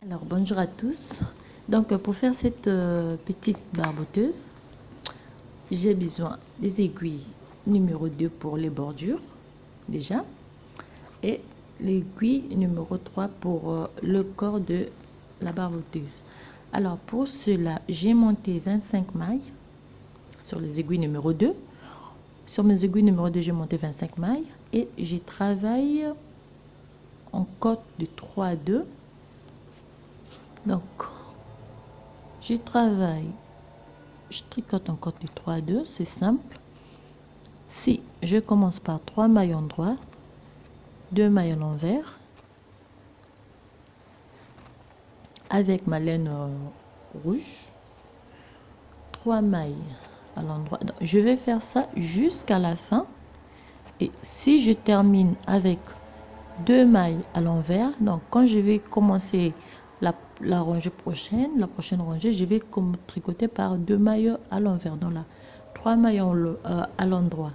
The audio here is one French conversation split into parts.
Alors bonjour à tous. Donc pour faire cette petite barboteuse, j'ai besoin des aiguilles numéro 2 pour les bordures déjà et l'aiguille numéro 3 pour le corps de la barboteuse. Alors pour cela, j'ai monté 25 mailles sur les aiguilles numéro 2. Sur mes aiguilles numéro 2, j'ai monté 25 mailles et j'ai travaillé en cote de 3 à 2. Donc, je tricote en cote de 3 à 2, c'est simple. Si je commence par 3 mailles endroit, 2 mailles à l'envers, avec ma laine rouge, 3 mailles à l'endroit. Je vais faire ça jusqu'à la fin. Et si je termine avec 2 mailles à l'envers, donc quand je vais commencer la rangée prochaine, la prochaine rangée, je vais tricoter par 2 mailles à l'envers. Donc là, 3 mailles à l'endroit,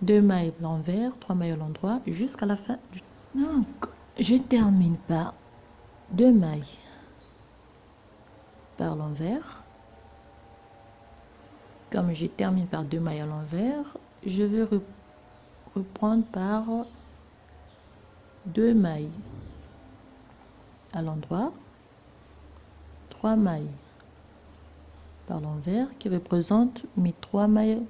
2 mailles à l'envers, 3 mailles à l'endroit, jusqu'à la fin. Donc, je termine par 2 mailles par l'envers. Comme je termine par 2 mailles à l'envers, je vais reprendre par 2 mailles à l'endroit, 3 mailles par l'envers qui représentent mes 3 mailles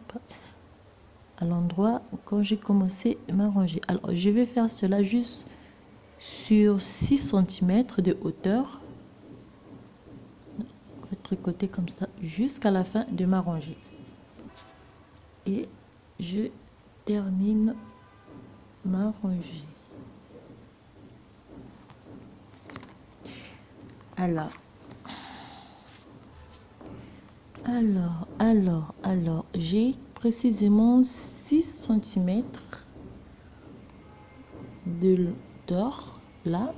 à l'endroit quand j'ai commencé ma rangée. Alors je vais faire cela juste sur 6 cm de hauteur. On va tricoter comme ça jusqu'à la fin de ma rangée. Et je termine ma rangée. Alors, j'ai précisément 6 cm de hauteur là.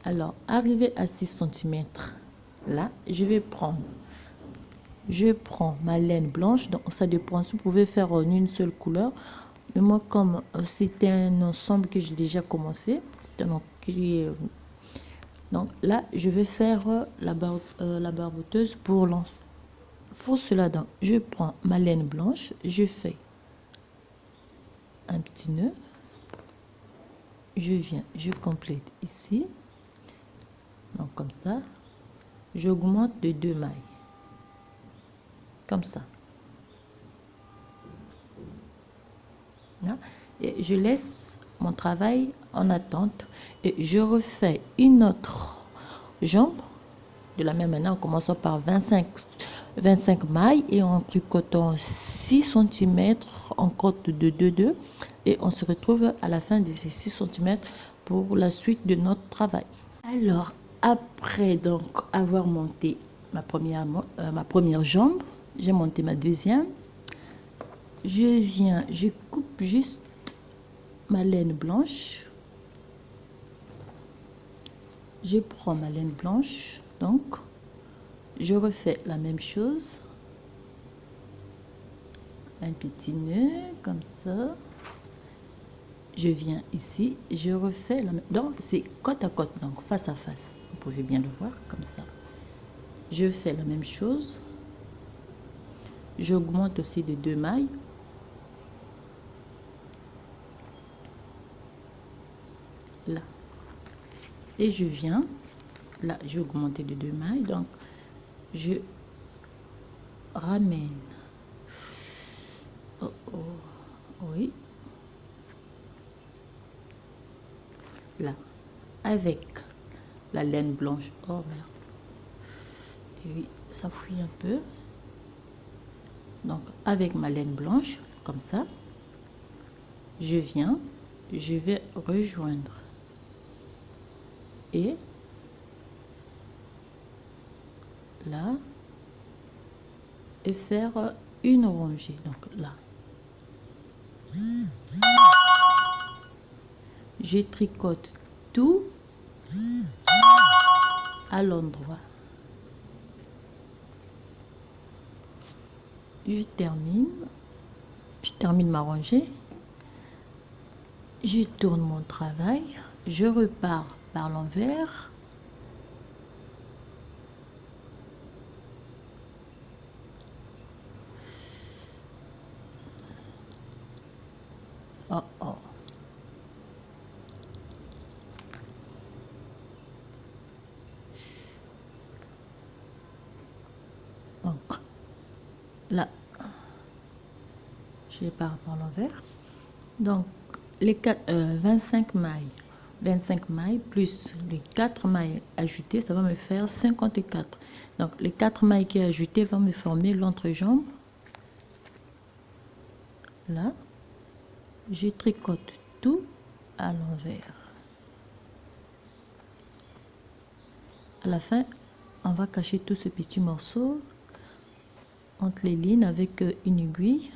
Alors, arrivé à 6 cm là, je prends ma laine blanche. Donc, ça dépend si vous pouvez faire en une seule couleur. Mais moi, comme c'était un ensemble que j'ai déjà commencé, c'est un donc là, je vais faire la barboteuse pour cela. Donc, je prends ma laine blanche, je fais un petit nœud, je complète ici, donc comme ça, j'augmente de 2 mailles, comme ça. Là, et je laisse mon travail en attente et je refais une autre jambe de la même manière en commençant par 25 mailles et en tricotant 6 cm en cote de 2,2 et on se retrouve à la fin de ces 6 cm pour la suite de notre travail. Alors après donc avoir monté ma première jambe, j'ai monté ma deuxième, je coupe juste ma laine blanche, je prends ma laine blanche, donc je refais la même chose, un petit nœud comme ça, je viens ici, je refais la même, donc c'est côte à côte, donc face à face, vous pouvez bien le voir comme ça. Je fais la même chose, j'augmente aussi de 2 mailles, là, et je viens là, j'ai augmenté de 2 mailles, donc je ramène, oui, là, avec la laine blanche, oh merde, et oui, ça fuit un peu, donc avec ma laine blanche, comme ça, je vais rejoindre et là et faire une rangée, donc là je tricote tout à l'endroit, je termine ma rangée, je tourne mon travail, je repars par l'envers, Oh, oh. Donc, là, je pars par l'envers. Donc, les 25 mailles. 25 mailles plus les 4 mailles ajoutées, ça va me faire 54. Donc, les 4 mailles qui sont ajoutées vont me former l'entrejambe. Là, je tricote tout à l'envers. À la fin, on va cacher tout ce petit morceau entre les lignes avec une aiguille.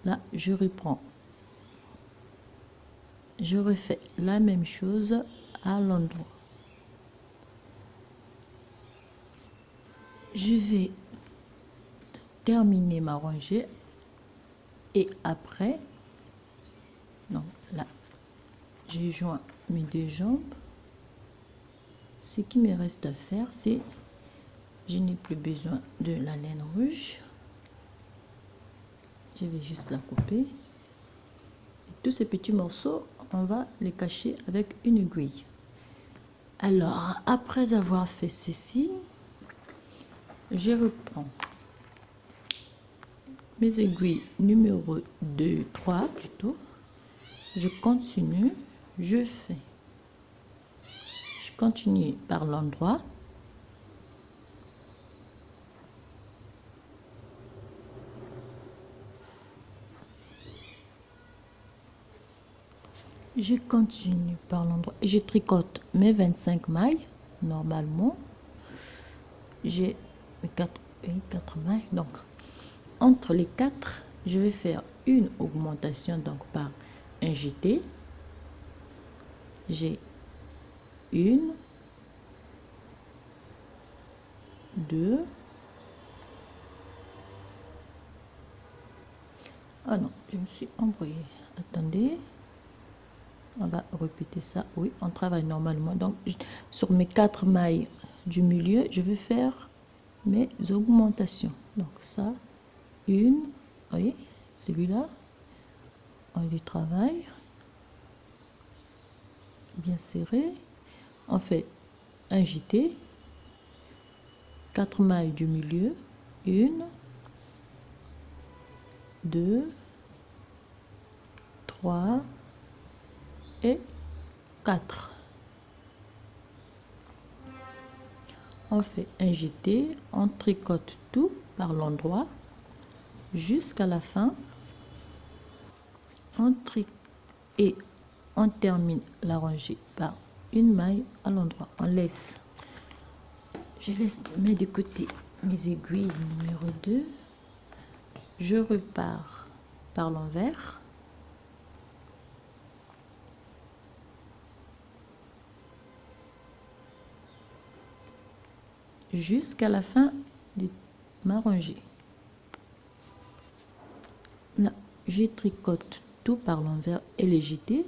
Là, je reprends. Je refais la même chose à l'endroit. Je vais terminer ma rangée et après, donc là, j'ai joint mes deux jambes. Ce qui me reste à faire, c'est, je n'ai plus besoin de la laine rouge. Je vais juste la couper. Et tous ces petits morceaux, on va les cacher avec une aiguille. Alors, après avoir fait ceci, je reprends mes aiguilles numéro 2, 3 plutôt. Je continue, je continue par l'endroit. Je continue par l'endroit et je tricote mes 25 mailles. Normalement, j'ai mes 4 mailles. Donc, entre les 4, je vais faire une augmentation donc par un jeté. J'ai une, deux. Ah non, je me suis embrouillée. Attendez. On va répéter ça. Oui, on travaille normalement. Donc, sur mes 4 mailles du milieu, je vais faire mes augmentations. Donc, ça, une, oui, celui-là, on les travaille bien serré. On fait un jeté, 4 mailles du milieu, une, deux, trois et 4. On fait un jeté, on tricote tout par l'endroit jusqu'à la fin. On tricote et on termine la rangée par une maille à l'endroit. On laisse, je laisse mettre de côté mes aiguilles numéro 2. Je repars par l'envers. Jusqu'à la fin de ma rangée. Là, je tricote tout par l'envers et les jetés.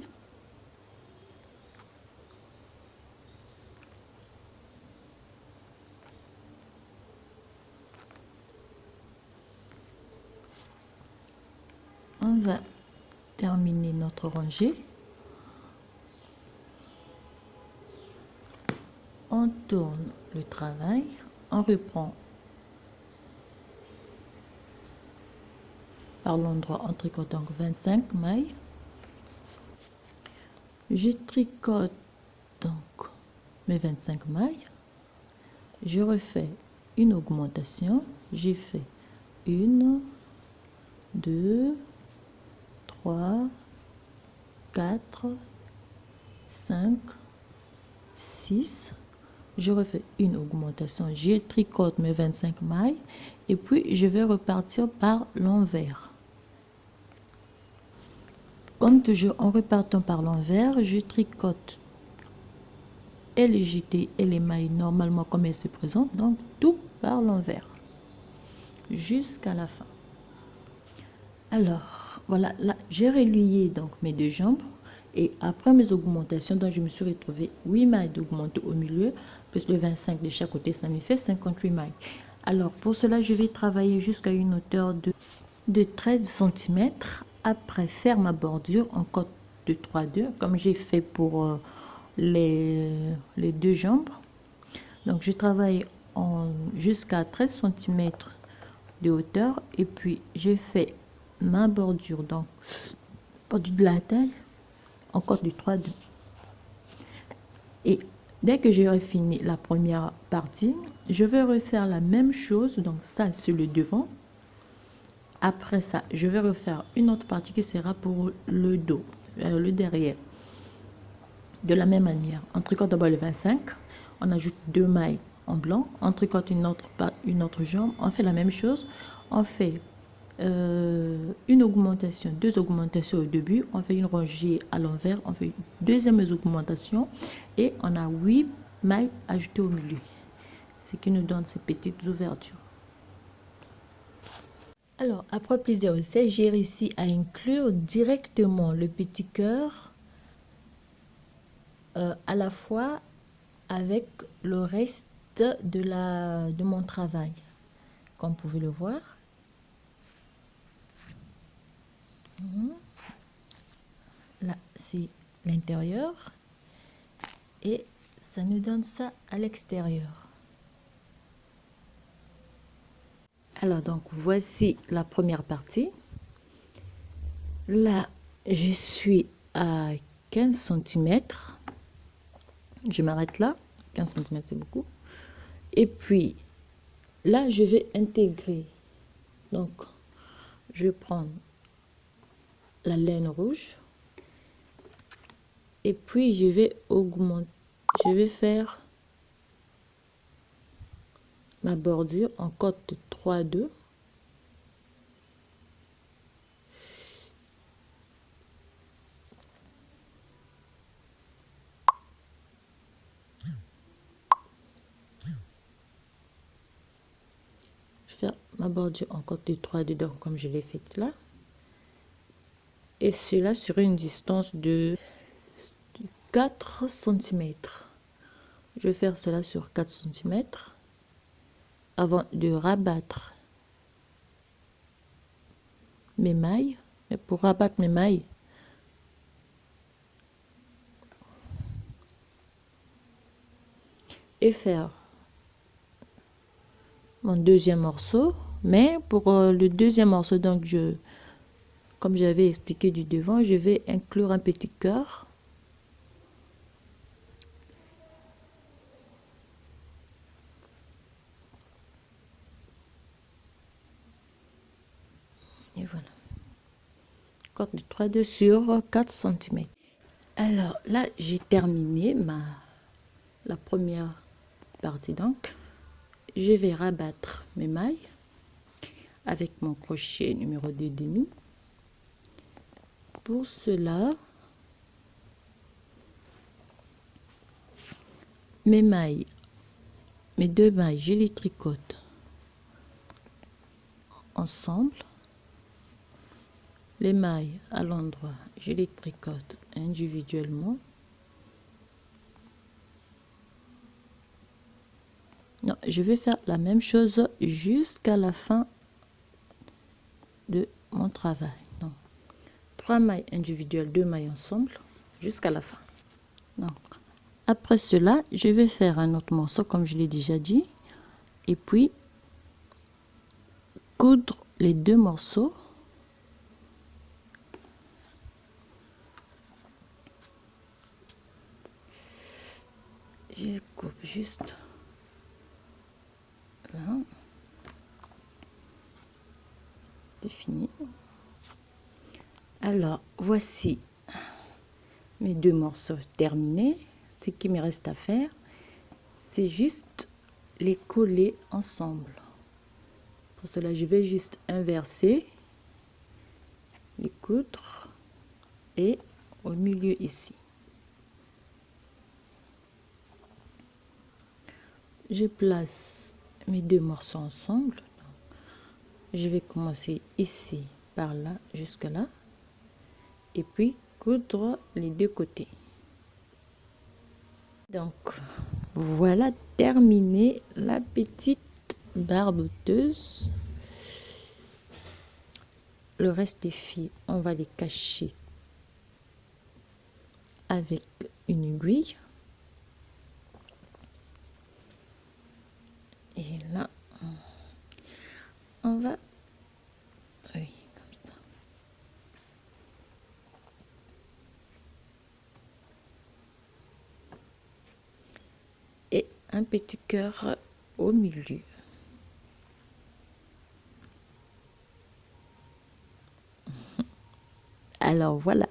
On va terminer notre rangée. On tourne le travail, on reprend par l'endroit, on tricote donc 25 mailles. Je tricote donc mes 25 mailles. Je refais une augmentation. J'ai fait 1, 2, 3, 4, 5, 6. Je refais une augmentation, je tricote mes 25 mailles et puis je vais repartir par l'envers. Comme toujours, en repartant par l'envers, je tricote et les jetés et les mailles normalement comme elles se présentent, donc tout par l'envers jusqu'à la fin. Alors voilà, là j'ai relié donc mes deux jambes. Et après mes augmentations, donc je me suis retrouvée 8 mailles d'augmenter au milieu, plus le 25 de chaque côté, ça me fait 58 mailles. Alors pour cela, je vais travailler jusqu'à une hauteur de 13 cm après faire ma bordure en cotte de 3/2 comme j'ai fait pour les deux jambes. Donc je travaille jusqu'à 13 cm de hauteur et puis j'ai fait ma bordure, donc bordure de la taille en cotte de 3/2. Et dès que j'aurai fini la première partie, je vais refaire la même chose. Donc ça c'est le devant. Après ça, je vais refaire une autre partie qui sera pour le dos, le derrière. De la même manière, on tricote d'abord le 25, on ajoute 2 mailles en blanc, on tricote une autre jambe, on fait la même chose, on fait une augmentation, 2 augmentations au début, on fait une rangée à l'envers, on fait une deuxième augmentation et on a 8 mailles ajoutées au milieu, ce qui nous donne ces petites ouvertures. Alors, après plusieurs essais, j'ai réussi à inclure directement le petit cœur à la fois avec le reste de mon travail, comme vous pouvez le voir. Là, c'est l'intérieur et ça nous donne ça à l'extérieur. Alors, donc, voici la première partie. Là, je suis à 15 cm. Je m'arrête là. 15 cm, c'est beaucoup. Et puis, là, je vais intégrer. Donc, je vais prendre la laine rouge. Et puis, je vais augmenter. Je vais faire ma bordure en cotte de 3/2. Faire ma bordure en cotte de 3/2 donc comme je l'ai fait là, et cela sur une distance de 4 cm. Je vais faire cela sur 4 cm avant de rabattre mes mailles. Et pour rabattre mes mailles, et faire mon deuxième morceau, mais pour le deuxième morceau, donc comme j'avais expliqué du devant, je vais inclure un petit cœur. Et voilà. Cotte de 3/2 sur 4 cm. Alors là, j'ai terminé la première partie. Donc, je vais rabattre mes mailles avec mon crochet numéro 2,5. Pour cela, mes deux mailles, je les tricote ensemble. Les mailles à l'endroit, je les tricote individuellement. Non, je vais faire la même chose jusqu'à la fin de mon travail. Donc, 3 mailles individuelles, 2 mailles ensemble jusqu'à la fin. Donc, après cela, je vais faire un autre morceau comme je l'ai déjà dit et puis coudre les deux morceaux. Je coupe juste là. C'est fini. Alors, voici mes deux morceaux terminés. Ce qui me reste à faire, c'est juste les coller ensemble. Pour cela, je vais juste inverser, les coudre et au milieu ici. Je place mes deux morceaux ensemble. Je vais commencer ici par là jusque là et puis coudre les deux côtés. Donc voilà terminé la petite barboteuse. le reste des fils, on va les cacher avec une aiguille. Et là, on va, oui, comme ça. Et un petit cœur au milieu. Alors voilà,